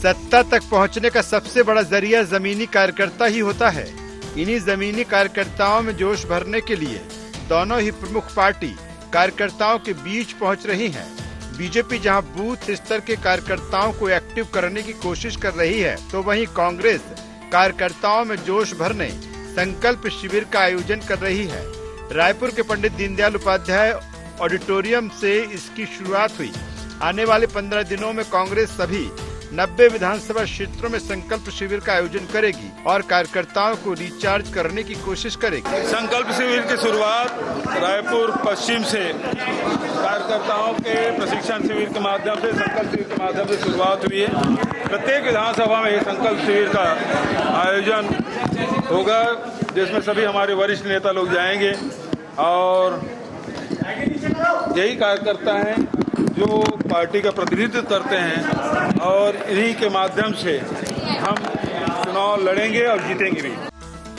सत्ता तक पहुंचने का सबसे बड़ा जरिया जमीनी कार्यकर्ता ही होता है। इन्हीं जमीनी कार्यकर्ताओं में जोश भरने के लिए दोनों ही प्रमुख पार्टी कार्यकर्ताओं के बीच पहुंच रही हैं। बीजेपी जहां बूथ स्तर के कार्यकर्ताओं को एक्टिव करने की कोशिश कर रही है, तो वहीं कांग्रेस कार्यकर्ताओं में जोश भरने संकल्प शिविर का आयोजन कर रही है। रायपुर के पंडित दीनदयाल उपाध्याय ऑडिटोरियम से इसकी शुरुआत हुई। आने वाले 15 दिनों में कांग्रेस सभी 90 विधानसभा क्षेत्रों में संकल्प शिविर का आयोजन करेगी और कार्यकर्ताओं को रिचार्ज करने की कोशिश करेगी। संकल्प शिविर की शुरुआत रायपुर पश्चिम से कार्यकर्ताओं के प्रशिक्षण शिविर के माध्यम से, संकल्प शिविर के माध्यम से शुरुआत हुई है। प्रत्येक विधानसभा में ये संकल्प शिविर का आयोजन होगा, जिसमें सभी हमारे वरिष्ठ नेता लोग जाएंगे और यही कार्यकर्ता हैं जो पार्टी का प्रतिनिधित्व करते हैं और इन्हीं के माध्यम से हम चुनाव लड़ेंगे और जीतेंगे भी।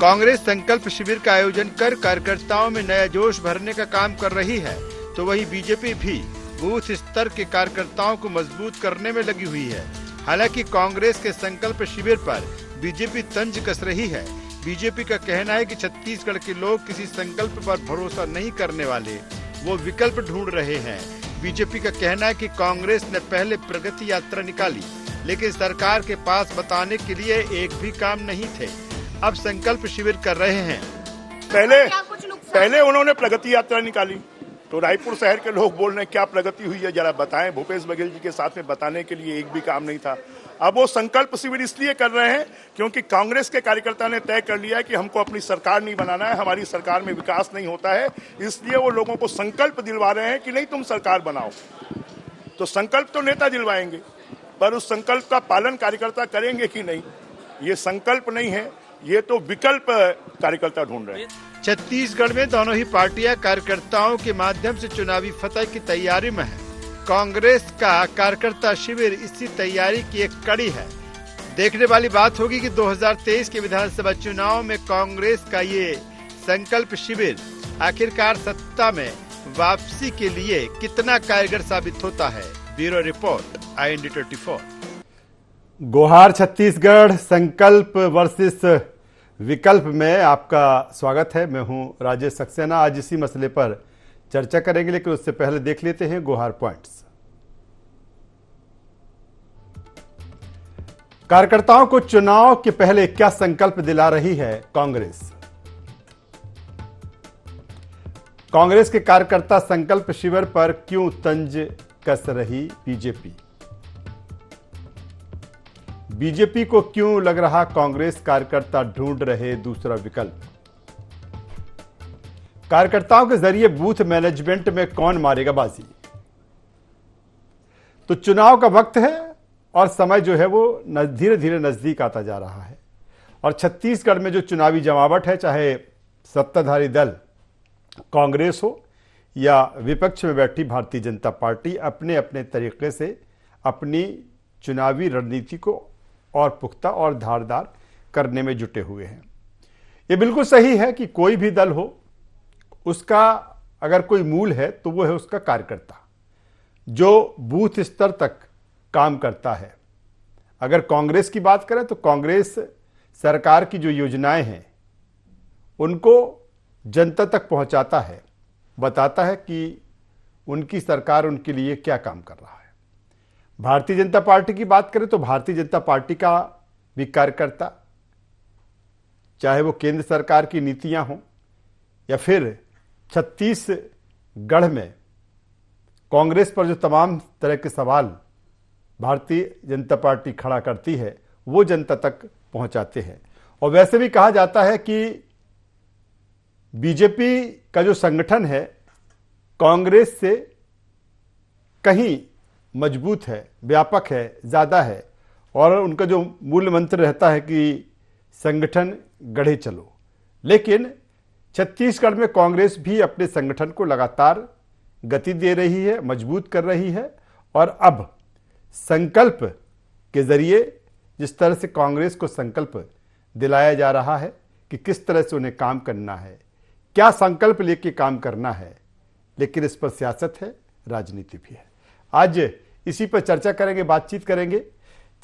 कांग्रेस संकल्प शिविर का आयोजन कर कार्यकर्ताओं में नया जोश भरने का काम कर रही है, तो वहीं बीजेपी भी बूथ स्तर के कार्यकर्ताओं को मजबूत करने में लगी हुई है। हालांकि कांग्रेस के संकल्प शिविर पर बीजेपी तंज कस रही है। बीजेपी का कहना है कि छत्तीसगढ़ के लोग किसी संकल्प पर भरोसा नहीं करने वाले, वो विकल्प ढूंढ रहे हैं। बीजेपी का कहना है कि कांग्रेस ने पहले प्रगति यात्रा निकाली, लेकिन सरकार के पास बताने के लिए एक भी काम नहीं थे। अब संकल्प शिविर कर रहे हैं। पहले उन्होंने प्रगति यात्रा निकाली, तो रायपुर शहर के लोग बोल रहे हैं क्या प्रगति हुई है, जरा बताएं। भूपेश बघेल जी के साथ में बताने के लिए एक भी काम नहीं था। अब वो संकल्प शिविर इसलिए कर रहे हैं क्योंकि कांग्रेस के कार्यकर्ता ने तय कर लिया है कि हमको अपनी सरकार नहीं बनाना है, हमारी सरकार में विकास नहीं होता है, इसलिए वो लोगों को संकल्प दिलवा रहे हैं कि नहीं तुम सरकार बनाओ। तो संकल्प तो नेता दिलवाएंगे, पर उस संकल्प का पालन कार्यकर्ता करेंगे कि नहीं, ये संकल्प नहीं है, ये तो विकल्प कार्यकर्ता ढूंढ रहे हैं। छत्तीसगढ़ में दोनों ही पार्टियां कार्यकर्ताओं के माध्यम से चुनावी फतह की तैयारी में है। कांग्रेस का कार्यकर्ता शिविर इसी तैयारी की एक कड़ी है। देखने वाली बात होगी कि 2023 के विधानसभा चुनाव में कांग्रेस का ये संकल्प शिविर आखिरकार सत्ता में वापसी के लिए कितना कारगर साबित होता है। Bureau report, IND24। गोहार छत्तीसगढ़ संकल्प वर्सेस विकल्प में आपका स्वागत है। मैं हूं राजेश सक्सेना। आज इसी मसले पर चर्चा करेंगे, लेकिन उससे पहले देख लेते हैं गोहार पॉइंट्स। कार्यकर्ताओं को चुनाव के पहले क्या संकल्प दिला रही है कांग्रेस? कांग्रेस के कार्यकर्ता संकल्प शिविर पर क्यों तंज कस रही बीजेपी? बीजेपी को क्यों लग रहा कांग्रेस कार्यकर्ता ढूंढ रहे दूसरा विकल्प? कार्यकर्ताओं के जरिए बूथ मैनेजमेंट में कौन मारेगा बाजी? तो चुनाव का वक्त है और समय जो है वो धीरे धीरे नजदीक आता जा रहा है और छत्तीसगढ़ में जो चुनावी जमावट है, चाहे सत्ताधारी दल कांग्रेस हो या विपक्ष में बैठी भारतीय जनता पार्टी, अपने अपने तरीके से अपनी चुनावी रणनीति को और पुख्ता और धारदार करने में जुटे हुए हैं। ये बिल्कुल सही है कि कोई भी दल हो, उसका अगर कोई मूल है तो वो है उसका कार्यकर्ता जो बूथ स्तर तक काम करता है। अगर कांग्रेस की बात करें तो कांग्रेस सरकार की जो योजनाएं हैं उनको जनता तक पहुंचाता है, बताता है कि उनकी सरकार उनके लिए क्या काम कर रहा है। भारतीय जनता पार्टी की बात करें तो भारतीय जनता पार्टी का भी कार्यकर्ता, चाहे वो केंद्र सरकार की नीतियां हों या फिर छत्तीसगढ़ में कांग्रेस पर जो तमाम तरह के सवाल भारतीय जनता पार्टी खड़ा करती है, वो जनता तक पहुंचाते हैं। और वैसे भी कहा जाता है कि बीजेपी का जो संगठन है कांग्रेस से कहीं मजबूत है, व्यापक है, ज़्यादा है, और उनका जो मूल मंत्र रहता है कि संगठन गढ़े चलो। लेकिन छत्तीसगढ़ में कांग्रेस भी अपने संगठन को लगातार गति दे रही है, मजबूत कर रही है और अब संकल्प के जरिए जिस तरह से कांग्रेस को संकल्प दिलाया जा रहा है कि किस तरह से उन्हें काम करना है, क्या संकल्प लेके काम करना है, लेकिन इस पर सियासत है, राजनीति भी है। आज इसी पर चर्चा करेंगे, बातचीत करेंगे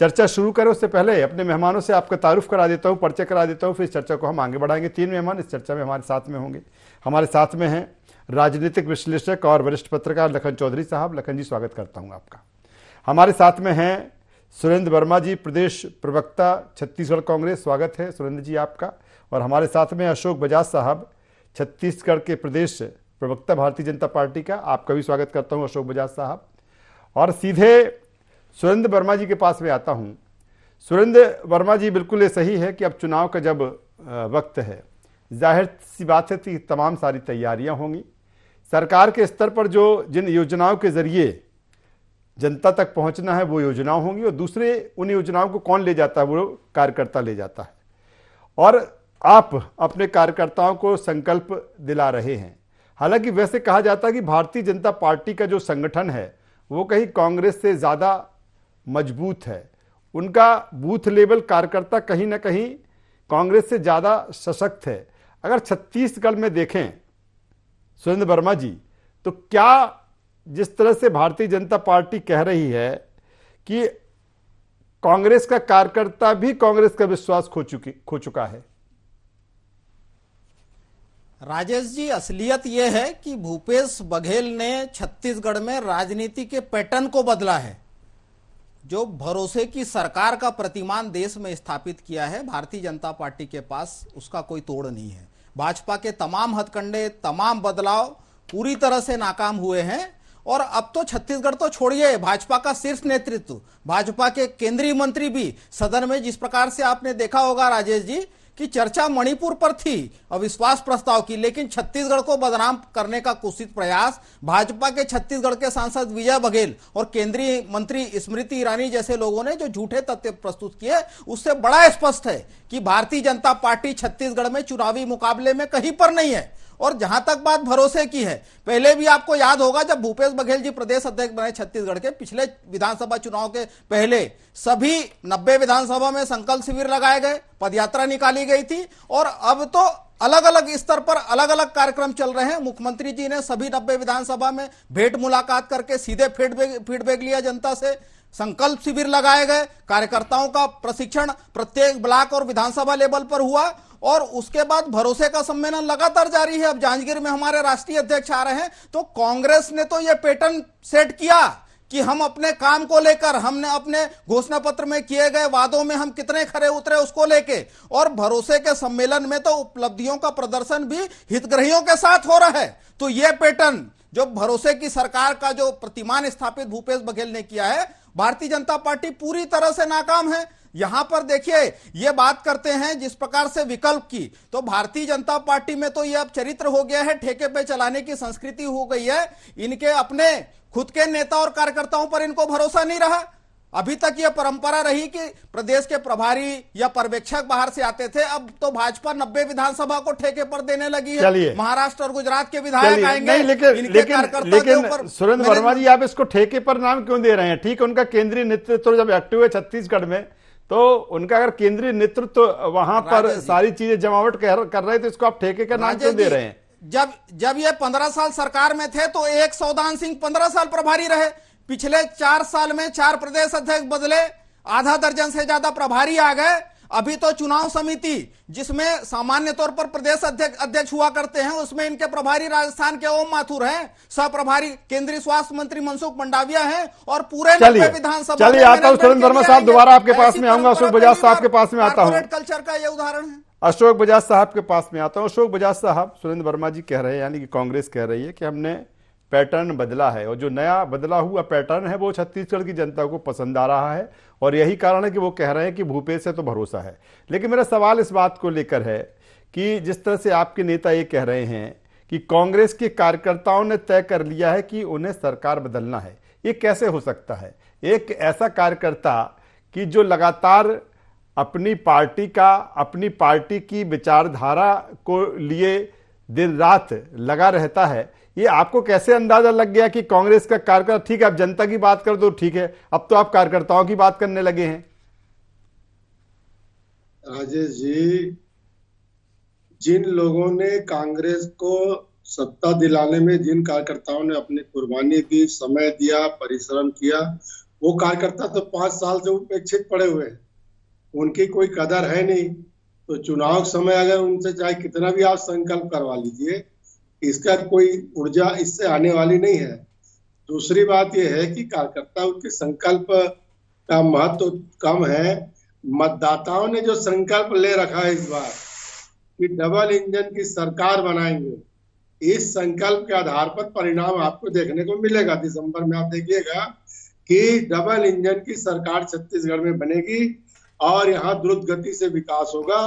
चर्चा शुरू करें उससे पहले अपने मेहमानों से आपका तारुफ करा देता हूं, परिचय करा देता हूं, फिर इस चर्चा को हम आगे बढ़ाएंगे। 3 मेहमान इस चर्चा में हमारे साथ में होंगे। हमारे साथ में हैं राजनीतिक विश्लेषक और वरिष्ठ पत्रकार लखन चौधरी साहब। लखन जी, स्वागत करता हूं आपका। हमारे साथ में हैं सुरेंद्र वर्मा जी, प्रदेश प्रवक्ता छत्तीसगढ़ कांग्रेस। स्वागत है सुरेंद्र जी आपका। और हमारे साथ में अशोक बजाज साहब, छत्तीसगढ़ के प्रदेश प्रवक्ता भारतीय जनता पार्टी का। आपका भी स्वागत करता हूं अशोक बजाज साहब। और सीधे सुरेंद्र वर्मा जी के पास में आता हूं। सुरेंद्र वर्मा जी, बिल्कुल ये सही है कि अब चुनाव का जब वक्त है, जाहिर सी बात है कि तमाम सारी तैयारियां होंगी। सरकार के स्तर पर जो जिन योजनाओं के जरिए जनता तक पहुंचना है वो योजनाएं होंगी, और दूसरे उन योजनाओं को कौन ले जाता है, वो कार्यकर्ता ले जाता है। और आप अपने कार्यकर्ताओं को संकल्प दिला रहे हैं। हालांकि वैसे कहा जाता है कि भारतीय जनता पार्टी का जो संगठन है वो कहीं कांग्रेस से ज़्यादा मजबूत है। उनका बूथ लेवल कार्यकर्ता कहीं ना कहीं कांग्रेस से ज़्यादा सशक्त है। अगर छत्तीसगढ़ में देखें सुरेंद्र वर्मा जी, तो क्या जिस तरह से भारतीय जनता पार्टी कह रही है कि कांग्रेस का कार्यकर्ता भी कांग्रेस का विश्वास खो चुका है? राजेश जी, असलियत यह है कि भूपेश बघेल ने छत्तीसगढ़ में राजनीति के पैटर्न को बदला है। जो भरोसे की सरकार का प्रतिमान देश में स्थापित किया है भारतीय जनता पार्टी के पास, उसका कोई तोड़ नहीं है। भाजपा के तमाम हथकंडे, तमाम बदलाव पूरी तरह से नाकाम हुए हैं। और अब तो छत्तीसगढ़ तो छोड़िए, भाजपा का शीर्ष नेतृत्व, भाजपा के केंद्रीय मंत्री भी सदन में, जिस प्रकार से आपने देखा होगा राजेश जी कि चर्चा मणिपुर पर थी अविश्वास प्रस्ताव की, लेकिन छत्तीसगढ़ को बदनाम करने का कुत्सित प्रयास भाजपा के छत्तीसगढ़ के सांसद विजय बघेल और केंद्रीय मंत्री स्मृति ईरानी जैसे लोगों ने जो झूठे तथ्य प्रस्तुत किए, उससे बड़ा स्पष्ट है कि भारतीय जनता पार्टी छत्तीसगढ़ में चुनावी मुकाबले में कहीं पर नहीं है। और जहां तक बात भरोसे की है, पहले भी आपको याद होगा जब भूपेश बघेल जी प्रदेश अध्यक्ष बने छत्तीसगढ़ के, पिछले विधानसभा चुनाव के पहले सभी 90 विधानसभा में संकल्प शिविर लगाए गए, पदयात्रा निकाली गई थी। और अब तो अलग अलग स्तर पर अलग अलग कार्यक्रम चल रहे हैं। मुख्यमंत्री जी ने सभी 90 विधानसभा में भेंट मुलाकात करके सीधे फीडबैक लिया जनता से, संकल्प शिविर लगाए गए, कार्यकर्ताओं का प्रशिक्षण प्रत्येक ब्लॉक और विधानसभा लेवल पर हुआ। और उसके बाद भरोसे का सम्मेलन लगातार जारी है। अब जांजगीर में हमारे राष्ट्रीय अध्यक्ष आ रहे हैं। तो कांग्रेस ने तो यह पैटर्न सेट किया कि हम अपने काम को लेकर, हमने अपने घोषणा पत्र में किए गए वादों में हम कितने खरे उतरे उसको लेके, और भरोसे के सम्मेलन में तो उपलब्धियों का प्रदर्शन भी हितग्राहियों के साथ हो रहा है। तो यह पैटर्न जो भरोसे की सरकार का जो प्रतिमान स्थापित भूपेश बघेल ने किया है, भारतीय जनता पार्टी पूरी तरह से नाकाम है। यहां पर देखिए, ये बात करते हैं जिस प्रकार से विकल्प की, तो भारतीय जनता पार्टी में तो ये अब चरित्र हो गया है, ठेके पे चलाने की संस्कृति हो गई है। इनके अपने खुद के नेता और कार्यकर्ताओं पर इनको भरोसा नहीं रहा। अभी तक यह परंपरा रही कि प्रदेश के प्रभारी या पर्यवेक्षक बाहर से आते थे, अब तो भाजपा 90 विधानसभा को ठेके पर देने लगी है। महाराष्ट्र और गुजरात के विधायक आएंगे, लेकिन सुरेंद्र वर्मा जी, आप इसको ठेके पर नाम क्यों दे रहे हैं? ठीक, उनका केंद्रीय नेतृत्व जब एक्टिव है छत्तीसगढ़ में, तो उनका अगर केंद्रीय नेतृत्व वहां पर सारी चीजें जमावट कर रहे, तो इसको आप ठेके का नाम क्यों दे रहे हैं? जब ये 15 साल सरकार में थे तो एक सौदान सिंह 15 साल प्रभारी रहे। पिछले 4 साल में 4 प्रदेश अध्यक्ष बदले, आधा दर्जन से ज्यादा प्रभारी आ गए। अभी तो चुनाव समिति, जिसमें सामान्य तौर पर प्रदेश अध्यक्ष हुआ करते हैं, उसमें इनके प्रभारी राजस्थान के ओम माथुर हैं, सह प्रभारी केंद्रीय स्वास्थ्य मंत्री मनसुख मंडाविया हैं, और पूरे 90 विधानसभा। चलिए आता हूं सुरेंद्र वर्मा साहब, दोबारा आपके पास में आऊंगा। अशोक बजाज साहब के पास में आता हूं। कल्चर का यह उदाहरण है। अशोक बजाज साहब के पास में आता हूं। अशोक बजाज साहब, सुरेंद्र वर्मा जी कह रहे हैं, यानी कि कांग्रेस कह रही है कि हमने पैटर्न बदला है, और जो नया बदला हुआ पैटर्न है वो छत्तीसगढ़ की जनता को पसंद आ रहा है, और यही कारण है कि वो कह रहे हैं कि भूपेश से तो भरोसा है। लेकिन मेरा सवाल इस बात को लेकर है कि जिस तरह से आपके नेता ये कह रहे हैं कि कांग्रेस के कार्यकर्ताओं ने तय कर लिया है कि उन्हें सरकार बदलना है, ये कैसे हो सकता है? एक ऐसा कार्यकर्ता कि जो लगातार अपनी पार्टी की विचारधारा को लिए दिन रात लगा रहता है, ये आपको कैसे अंदाजा लग गया कि कांग्रेस का कार्यकर्ता, ठीक है आप जनता की बात कर दो, ठीक है, अब तो आप कार्यकर्ताओं की बात करने लगे हैं? राजेश जी, जिन लोगों ने कांग्रेस को सत्ता दिलाने में, जिन कार्यकर्ताओं ने अपनी कुर्बानी दी, समय दिया, परिश्रम किया, वो कार्यकर्ता तो 5 साल से उपेक्षित पड़े हुए हैं, उनकी कोई कदर है नहीं। तो चुनाव के समय अगर उनसे चाहे कितना भी आप संकल्प करवा लीजिए, इसका कोई ऊर्जा इससे आने वाली नहीं है। दूसरी बात यह है कि कार्यकर्ताओं के संकल्प का महत्व कम है। मतदाताओं ने जो संकल्प ले रखा है इस बार कि डबल इंजन की सरकार बनाएंगे, इस संकल्प के आधार पर परिणाम आपको देखने को मिलेगा। दिसंबर में आप देखिएगा कि डबल इंजन की सरकार छत्तीसगढ़ में बनेगी और यहाँ द्रुत गति से विकास होगा।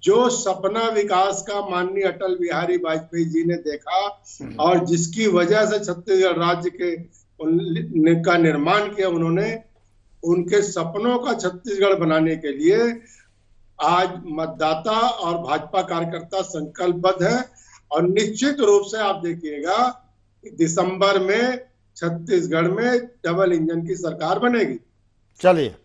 जो सपना विकास का माननीय अटल बिहारी वाजपेयी जी ने देखा और जिसकी वजह से छत्तीसगढ़ राज्य का निर्माण किया उन्होंने, उनके सपनों का छत्तीसगढ़ बनाने के लिए आज मतदाता और भाजपा कार्यकर्ता संकल्पबद्ध है। और निश्चित रूप से आप देखिएगा कि दिसंबर में छत्तीसगढ़ में डबल इंजन की सरकार बनेगी। चलिए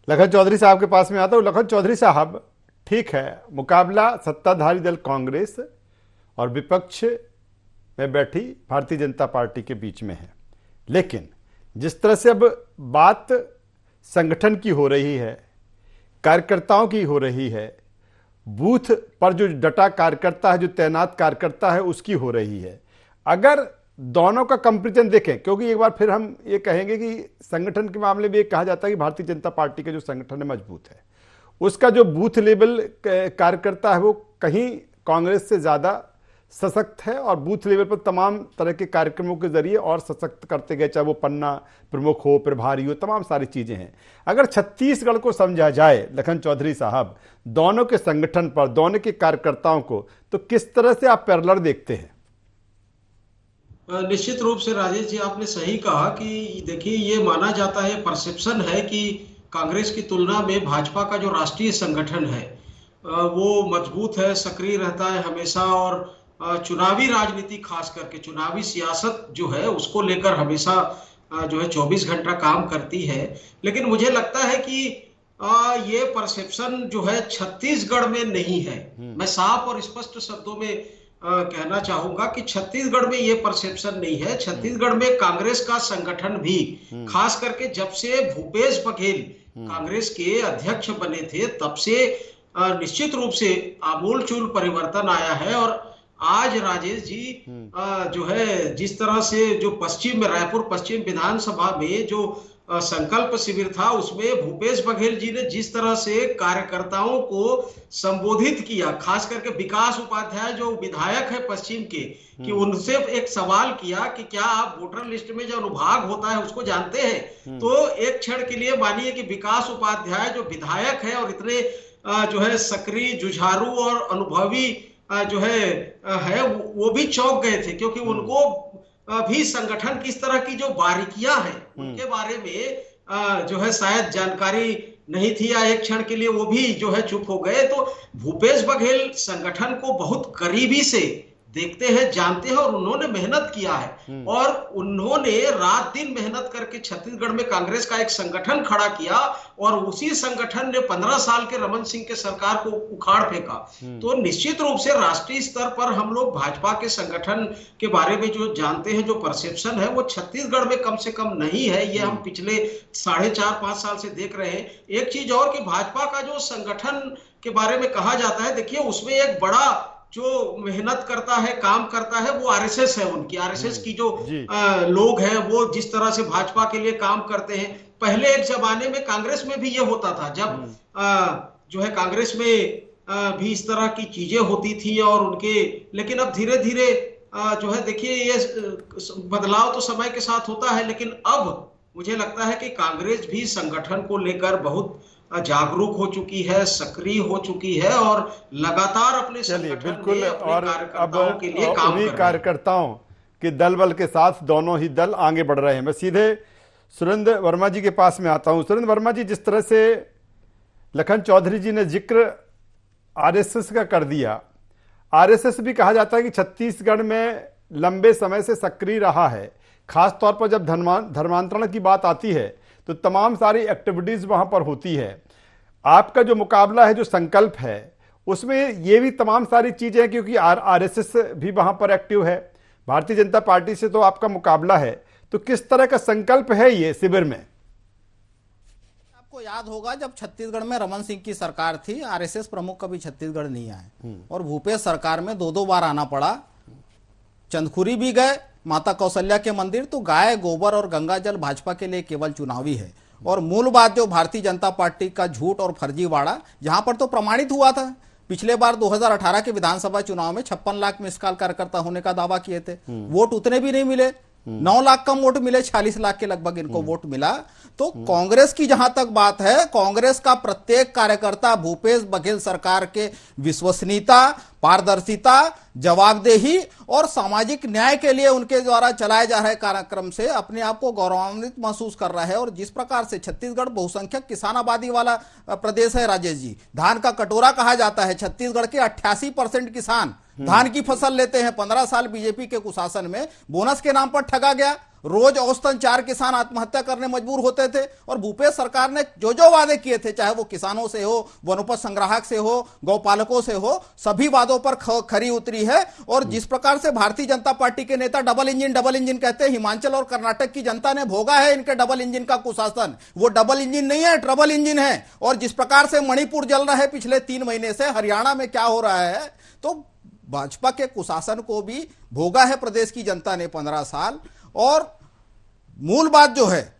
लखन चौधरी साहब के पास में आता हूं। लखन चौधरी साहब, ठीक है, मुकाबला सत्ताधारी दल कांग्रेस और विपक्ष में बैठी भारतीय जनता पार्टी के बीच में है, लेकिन जिस तरह से अब बात संगठन की हो रही है, कार्यकर्ताओं की हो रही है, बूथ पर जो डटा कार्यकर्ता है, जो तैनात कार्यकर्ता है, उसकी हो रही है। अगर दोनों का कंपैरिजन देखें, क्योंकि एक बार फिर हम ये कहेंगे कि संगठन के मामले में ये कहा जाता है कि भारतीय जनता पार्टी का जो संगठन है मजबूत है, उसका जो बूथ लेवल कार्यकर्ता है वो कहीं कांग्रेस से ज़्यादा सशक्त है और बूथ लेवल पर तमाम तरह के कार्यक्रमों के जरिए और सशक्त करते गए, चाहे वो पन्ना प्रमुख हो, प्रभारी हो, तमाम सारी चीज़ें हैं। अगर छत्तीसगढ़ को समझा जाए लखन चौधरी साहब, दोनों के संगठन पर, दोनों के कार्यकर्ताओं को, तो किस तरह से आप पैरेलल देखते हैं? निश्चित रूप से राजेश जी, आपने सही कहा कि देखिए, ये माना जाता है, परसेप्शन है कि कांग्रेस की तुलना में भाजपा का जो राष्ट्रीय संगठन है वो मजबूत है, सक्रिय रहता है हमेशा और चुनावी राजनीति, खास करके चुनावी सियासत जो है उसको लेकर हमेशा जो है 24 घंटा काम करती है। लेकिन मुझे लगता है कि ये परसेप्शन जो है छत्तीसगढ़ में नहीं है। मैं साफ और स्पष्ट शब्दों में कहना चाहूंगा कि छत्तीसगढ़ में ये परसेप्शन नहीं है। छत्तीसगढ़ में कांग्रेस का संगठन भी, खास करके जब से भूपेश बघेल कांग्रेस के अध्यक्ष बने थे, तब से निश्चित रूप से आमूलचूल परिवर्तन आया है। और आज राजेश जी जो है जिस तरह से जो रायपुर पश्चिम विधानसभा में जो संकल्प शिविर था, उसमें भूपेश बघेल जी ने जिस तरह से कार्यकर्ताओं को संबोधित किया, खास करके विकास उपाध्याय जो विधायक है पश्चिम के, कि उनसे एक सवाल किया कि क्या आप वोटर लिस्ट में जो अनुभाग होता है उसको जानते हैं? तो एक क्षण के लिए मानिए कि विकास उपाध्याय जो विधायक है और इतने जो है सक्रिय, जुझारू और अनुभवी जो है वो भी चौंक गए थे, क्योंकि उनको भी संगठन किस तरह की जो बारीकियां हैं उनके बारे में जो है शायद जानकारी नहीं थी, या एक क्षण के लिए वो भी जो है चुप हो गए। तो भूपेश बघेल संगठन को बहुत करीबी से देखते हैं, जानते हैं, और उन्होंने मेहनत किया है और उन्होंने रात दिन मेहनत करके छत्तीसगढ़ में कांग्रेस का एक संगठन खड़ा किया और उसी संगठन ने 15 साल के रमन सिंह के सरकार को उखाड़ फेंका। तो निश्चित रूप से राष्ट्रीय स्तर पर हम लोग भाजपा के संगठन के बारे में जो जानते हैं, जो परसेप्शन है, वो छत्तीसगढ़ में कम से कम नहीं है। ये हम पिछले 4.5-5 साल से देख रहे हैं। एक चीज और कि भाजपा का जो संगठन के बारे में कहा जाता है, देखिए उसमें एक बड़ा जो मेहनत करता है, काम करता है, वो आरएसएस है। उनकी आरएसएस की जो लोग हैं वो जिस तरह से भाजपा के लिए काम करते हैं। पहले एक जमाने में कांग्रेस में भी ये होता था, जब जो है कांग्रेस में भी इस तरह की चीजें होती थी और उनके, लेकिन अब धीरे धीरे जो है देखिए ये बदलाव तो समय के साथ होता है, लेकिन अब मुझे लगता है कि कांग्रेस भी संगठन को लेकर बहुत जागरूक हो चुकी है, सक्रिय हो चुकी है और लगातार अपने बिल्कुल और अब उन्हीं कार्यकर्ताओं के दल बल के साथ दोनों ही दल आगे बढ़ रहे हैं। मैं सीधे सुरेंद्र वर्मा जी के पास में आता हूं। सुरेंद्र वर्मा जी, जिस तरह से लखन चौधरी जी ने जिक्र आरएसएस का कर दिया, आरएसएस भी कहा जाता है कि छत्तीसगढ़ में लंबे समय से सक्रिय रहा है। खासतौर पर जब धर्मांतरण की बात आती है तो तमाम सारी एक्टिविटीज वहां पर होती है। आपका जो मुकाबला है, जो संकल्प है, उसमें ये भी तमाम सारी चीजें हैं, क्योंकि आरएसएस भी वहां पर एक्टिव है। भारतीय जनता पार्टी से तो आपका मुकाबला है, तो किस तरह का संकल्प है ये शिविर में? आपको याद होगा जब छत्तीसगढ़ में रमन सिंह की सरकार थी, आरएसएस प्रमुख कभी छत्तीसगढ़ नहीं आए और भूपेश सरकार में दो बार आना पड़ा। चंदखुरी भी गए, माता कौशल्या के मंदिर, तो गाय गोबर और गंगा जल भाजपा के लिए केवल चुनावी है। और मूल बात जो भारतीय जनता पार्टी का झूठ और फर्जीवाड़ा जहां पर तो प्रमाणित हुआ था, पिछले बार 2018 के विधानसभा चुनाव में 56 लाख मिस कॉल कार्यकर्ता होने का दावा किए थे, वोट उतने भी नहीं मिले, 9 लाख कम वोट मिले, 46 लाख के लगभग इनको वोट मिला। तो कांग्रेस की जहां तक बात है, कांग्रेस का प्रत्येक कार्यकर्ता भूपेश बघेल सरकार के विश्वसनीयता, पारदर्शिता, जवाबदेही और सामाजिक न्याय के लिए उनके द्वारा चलाए जा रहे कार्यक्रम से अपने आप को गौरवान्वित महसूस कर रहा है। और जिस प्रकार से छत्तीसगढ़ बहुसंख्यक किसान आबादी वाला प्रदेश है राजेश जी, धान का कटोरा कहा जाता है। छत्तीसगढ़ के 88% किसान धान की फसल लेते हैं। 15 साल बीजेपी के कुशासन में बोनस के नाम पर ठगा गया, रोज औसतन 4 किसान आत्महत्या करने मजबूर होते थे। और भूपेश सरकार ने जो जो वादे किए थे, चाहे वो किसानों से हो, वनोपज संग्राहक से हो, गौपालकों से हो, सभी वादों पर खरी उतरी है। और जिस प्रकार से भारतीय जनता पार्टी के नेता डबल इंजन कहते हैं, हिमाचल और कर्नाटक की जनता ने भोगा है इनके डबल इंजन का कुशासन। वो डबल इंजन नहीं है, ट्रबल इंजन है। और जिस प्रकार से मणिपुर जल रहा है पिछले 3 महीने से, हरियाणा में क्या हो रहा है, तो भाजपा के कुशासन को भी भोगा है प्रदेश की जनता ने 15 साल। और मूल बात जो है,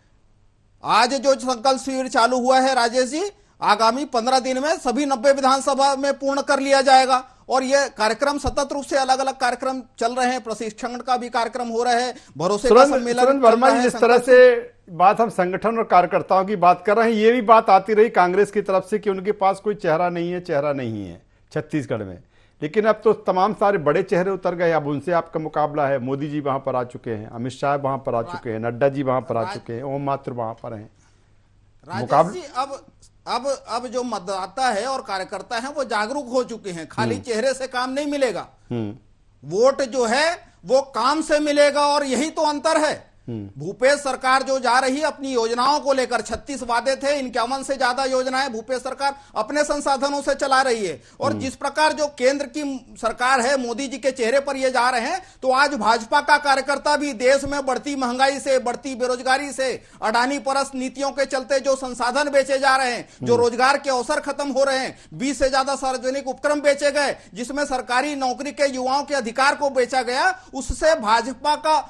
आज जो संकल्प शिविर चालू हुआ है राजेश जी, आगामी 15 दिन में सभी 90 विधानसभा में पूर्ण कर लिया जाएगा। और ये कार्यक्रम सतत रूप से अलग अलग कार्यक्रम चल रहे हैं, प्रशिक्षण का भी कार्यक्रम हो रहा है, भरोसे का सम्मेलन वर्मा जी, जिस तरह से बात हम संगठन और कार्यकर्ताओं की बात कर रहे हैं, ये भी बात आती रही कांग्रेस की तरफ से कि उनके पास कोई चेहरा नहीं है छत्तीसगढ़ में। लेकिन अब तो तमाम सारे बड़े चेहरे उतर गए, अब उनसे आपका मुकाबला है। मोदी जी वहां पर आ चुके हैं, अमित शाह वहां पर आ चुके हैं, नड्डा जी वहां पर आ चुके हैं, ओम माथुर वहां पर हैं। राजेश जी, अब जो मतदाता है और कार्यकर्ता है वो जागरूक हो चुके हैं। खाली चेहरे से काम नहीं मिलेगा, वोट जो है वो काम से मिलेगा। और यही तो अंतर है। भूपेश सरकार जो जा रही है अपनी योजनाओं को लेकर, 36 वादे थे, 51 से ज्यादा योजनाएं भूपेश सरकार अपने संसाधनों से चला रही है। और जिस प्रकार जो केंद्र की सरकार है, मोदी जी के चेहरे पर ये जा रहे हैं, तो आज भाजपा का कार्यकर्ता भी देश में बढ़ती महंगाई से, बढ़ती बेरोजगारी से, अडानी परस्त नीतियों के चलते जो संसाधन बेचे जा रहे हैं, जो रोजगार के अवसर खत्म हो रहे हैं, 20 से ज्यादा सार्वजनिक उपक्रम बेचे गए जिसमें सरकारी नौकरी के युवाओं के अधिकार को बेचा गया, उससे भाजपा का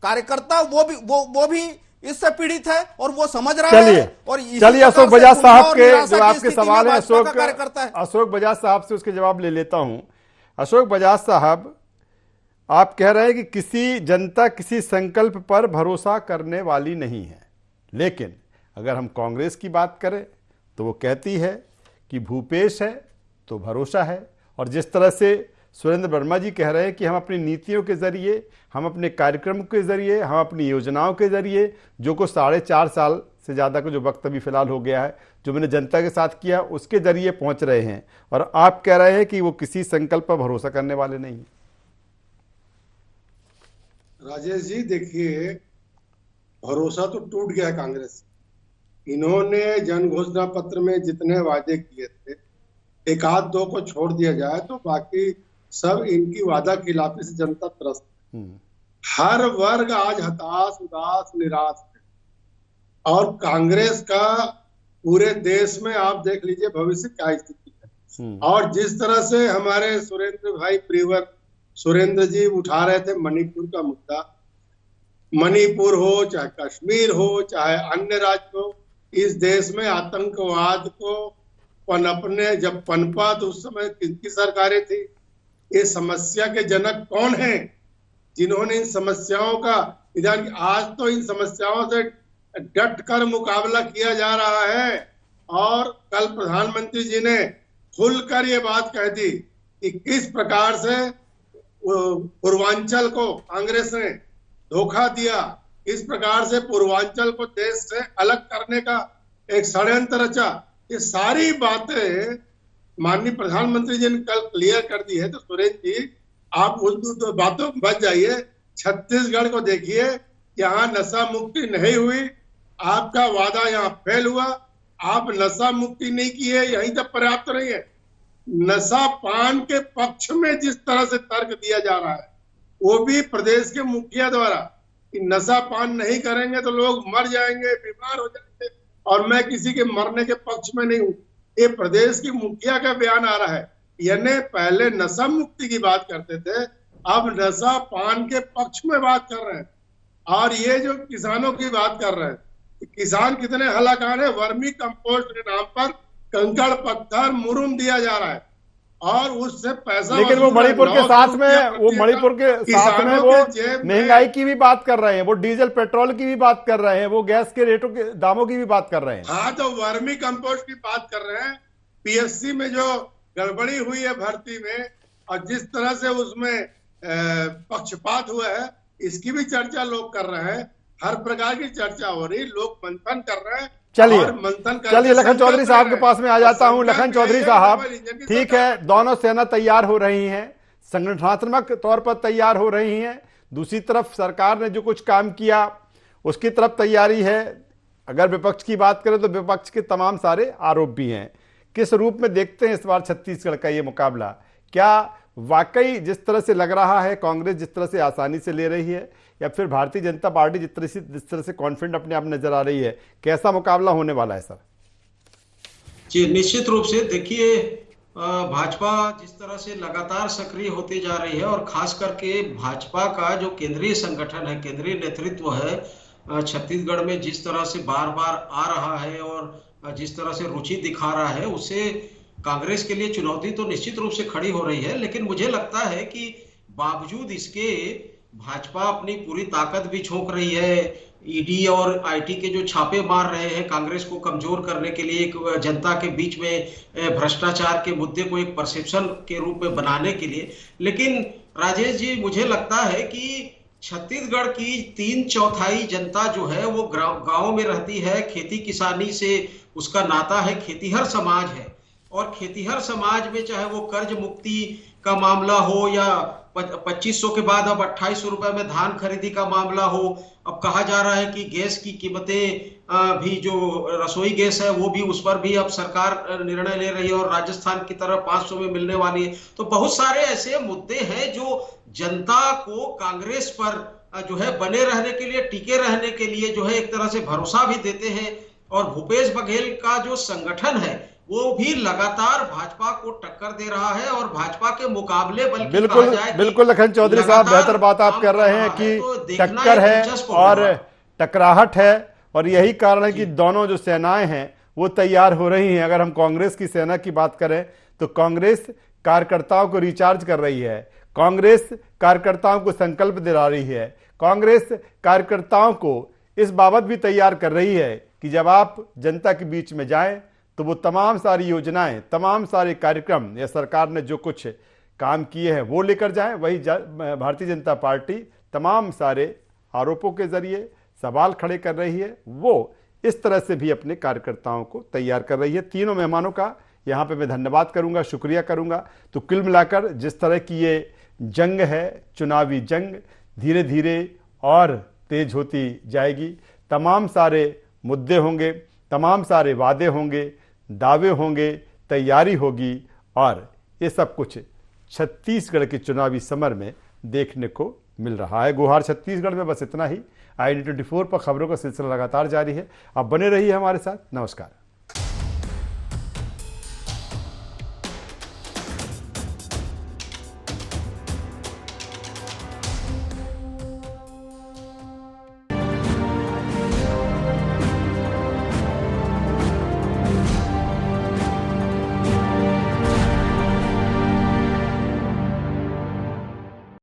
कार्यकर्ता वो भी इससे पीड़ित है और वो समझ रहा है। और चलिए अशोक बजाज साहब के जो आपके सवाल है, अशोक बजाज साहब से उसके जवाब ले लेता हूं। अशोक बजाज साहब, आप कह रहे हैं कि किसी जनता किसी संकल्प पर भरोसा करने वाली नहीं है, लेकिन अगर हम कांग्रेस की बात करें तो वो कहती है कि भूपेश है तो भरोसा है। और जिस तरह से सुरेंद्र वर्मा जी कह रहे हैं कि हम अपनी नीतियों के जरिए, हम अपने कार्यक्रम के जरिए, हम अपनी योजनाओं के जरिए, जो को 4.5 साल से ज़्यादा का जो वक्त अभी फिलहाल हो गया है, जो मैंने जनता के साथ किया, उसके जरिए पहुंच रहे हैं। और आप कह रहे हैं कि वो किसी संकल्प पर भरोसा करने वाले नहीं। राजेश जी देखिए, भरोसा तो टूट गया है कांग्रेस। इन्होंने जन घोषणा पत्र में जितने वादे किए थे, 1-2 को छोड़ दिया जाए तो बाकी सब इनकी वादा खिलाफी से जनता त्रस्त है। हर वर्ग आज हताश, उदास, निराश है। और कांग्रेस का पूरे देश में आप देख लीजिए भविष्य क्या स्थिति है। और जिस तरह से हमारे सुरेंद्र भाई प्रिवर सुरेंद्र जी उठा रहे थे मणिपुर का मुद्दा, मणिपुर हो चाहे कश्मीर हो चाहे अन्य राज्य हो, इस देश में आतंकवाद को पनपने जब पनपा तो उस समय किसकी सरकारें थी? ये समस्या के जनक कौन हैं जिन्होंने इन समस्याओं का निदान? आज तो इन समस्याओं से डट कर मुकाबला किया जा रहा है। और कल प्रधानमंत्री जी ने खुलकर ये बात कह दी कि किस प्रकार से पूर्वांचल को कांग्रेस ने धोखा दिया, किस प्रकार से पूर्वांचल को देश से अलग करने का एक षड्यंत्र रचा। ये सारी बातें माननीय प्रधानमंत्री जी ने कल क्लियर कर दी है। तो सुरेंद्र जी, आप उन बातों में बच जाइए। छत्तीसगढ़ को देखिए, यहाँ नशा मुक्ति नहीं हुई, आपका वादा यहाँ फेल हुआ। आप नशा मुक्ति नहीं किए, यहीं तक पर्याप्त नहीं है, नशा पान के पक्ष में जिस तरह से तर्क दिया जा रहा है, वो भी प्रदेश के मुखिया द्वारा, कि नशा पान नहीं करेंगे तो लोग मर जाएंगे, बीमार हो जाएंगे, और मैं किसी के मरने के पक्ष में नहीं हूँ। ये प्रदेश की मुखिया का बयान आ रहा है। यानी पहले नशा मुक्ति की बात करते थे, अब नशा पान के पक्ष में बात कर रहे हैं। और ये जो किसानों की बात कर रहे हैं, किसान कितने हलाकान है। वर्मी कंपोस्ट के नाम पर कंकड़ पत्थर मुरुम दिया जा रहा है और उससे पैसा, लेकिन वो मणिपुर के साथ में वो महंगाई की भी बात कर रहे हैं, वो डीजल पेट्रोल की भी बात कर रहे हैं, वो गैस के रेटों के दामों की भी बात कर रहे हैं। हाँ, तो वर्मी कंपोस्ट की बात कर रहे हैं। पीएससी में जो गड़बड़ी हुई है भर्ती में और जिस तरह से उसमें पक्षपात हुआ है, इसकी भी चर्चा लोग कर रहे हैं। हर प्रकार की चर्चा हो रही, लोग मंथन कर रहे हैं। चलिए लखन चौधरी साहब के पास में आ जाता हूं। लखन चौधरी साहब, ठीक है, दोनों सेना तैयार हो रही हैं, संगठनात्मक तौर पर तैयार हो रही हैं, दूसरी तरफ सरकार ने जो कुछ काम किया उसकी तरफ तैयारी है। अगर विपक्ष की बात करें तो विपक्ष के तमाम सारे आरोप भी हैं। किस रूप में देखते हैं इस बार छत्तीसगढ़ का ये मुकाबला? क्या वाकई जिस तरह से लग रहा है कांग्रेस जिस तरह से आसानी से ले रही है, या फिर भारतीय जनता पार्टी जिस तरह से कॉन्फिडेंट अपने आप नजर आ रही है? कैसा मुकाबला होने वाला है सर? जी, निश्चित रूप से देखिए, भाजपा जिस तरह से लगातार सक्रिय होती जा रही है और खास करके भाजपा का जो केंद्रीय संगठन है, केंद्रीय नेतृत्व है, छत्तीसगढ़ में जिस तरह से बार बार आ रहा है और जिस तरह से रुचि दिखा रहा है, उससे कांग्रेस के लिए चुनौती तो निश्चित रूप से खड़ी हो रही है। लेकिन मुझे लगता है कि बावजूद इसके भाजपा अपनी पूरी ताकत भी झोंक रही है। ईडी और आईटी के जो छापे मार रहे हैं कांग्रेस को कमजोर करने के लिए, एक जनता के बीच में भ्रष्टाचार के मुद्दे को एक परसेप्शन के रूप में बनाने के लिए। लेकिन राजेश जी, मुझे लगता है कि छत्तीसगढ़ की 3/4 जनता जो है वो गांव में रहती है, खेती किसानी से उसका नाता है, खेतीहर समाज है। और खेतीहर समाज में चाहे वो कर्ज मुक्ति का मामला हो या 2500 के बाद अब 2800 रुपए में धान खरीदी का मामला हो, अब कहा जा रहा है कि गैस की कीमतें भी, जो रसोई गैस है वो भी, उस पर भी अब सरकार निर्णय ले रही है और राजस्थान की तरह 500 में मिलने वाली है। तो बहुत सारे ऐसे मुद्दे हैं जो जनता को कांग्रेस पर जो है बने रहने के लिए, टिके रहने के लिए जो है एक तरह से भरोसा भी देते हैं। और भूपेश बघेल का जो संगठन है वो भी लगातार भाजपा को टक्कर दे रहा है और भाजपा के मुकाबले बिल्कुल लखन चौधरी साहब, बेहतर बात आप कर रहे हैं कि तो टक्कर है और टकराहट है, और यही कारण है कि दोनों जो सेनाएं हैं वो तैयार हो रही हैं। अगर हम कांग्रेस की सेना की बात करें तो कांग्रेस कार्यकर्ताओं को रिचार्ज कर रही है, कांग्रेस कार्यकर्ताओं को संकल्प दिला रही है, कांग्रेस कार्यकर्ताओं को इस बाबत भी तैयार कर रही है कि जब आप जनता के बीच में जाएं तो वो तमाम सारी योजनाएं, तमाम सारे कार्यक्रम या सरकार ने जो कुछ काम किए हैं वो लेकर जाएं। वही भारतीय जनता पार्टी तमाम सारे आरोपों के जरिए सवाल खड़े कर रही है, वो इस तरह से भी अपने कार्यकर्ताओं को तैयार कर रही है। तीनों मेहमानों का यहाँ पे मैं धन्यवाद करूंगा, शुक्रिया करूंगा। तो कुल मिलाकर जिस तरह की ये जंग है, चुनावी जंग, धीरे धीरे और तेज होती जाएगी। तमाम सारे मुद्दे होंगे, तमाम सारे वादे होंगे, दावे होंगे, तैयारी होगी, और ये सब कुछ छत्तीसगढ़ के चुनावी समर में देखने को मिल रहा है। गुहार छत्तीसगढ़ में बस इतना ही। IND 24 पर खबरों का सिलसिला लगातार जारी है। आप बने रहिए हमारे साथ। नमस्कार।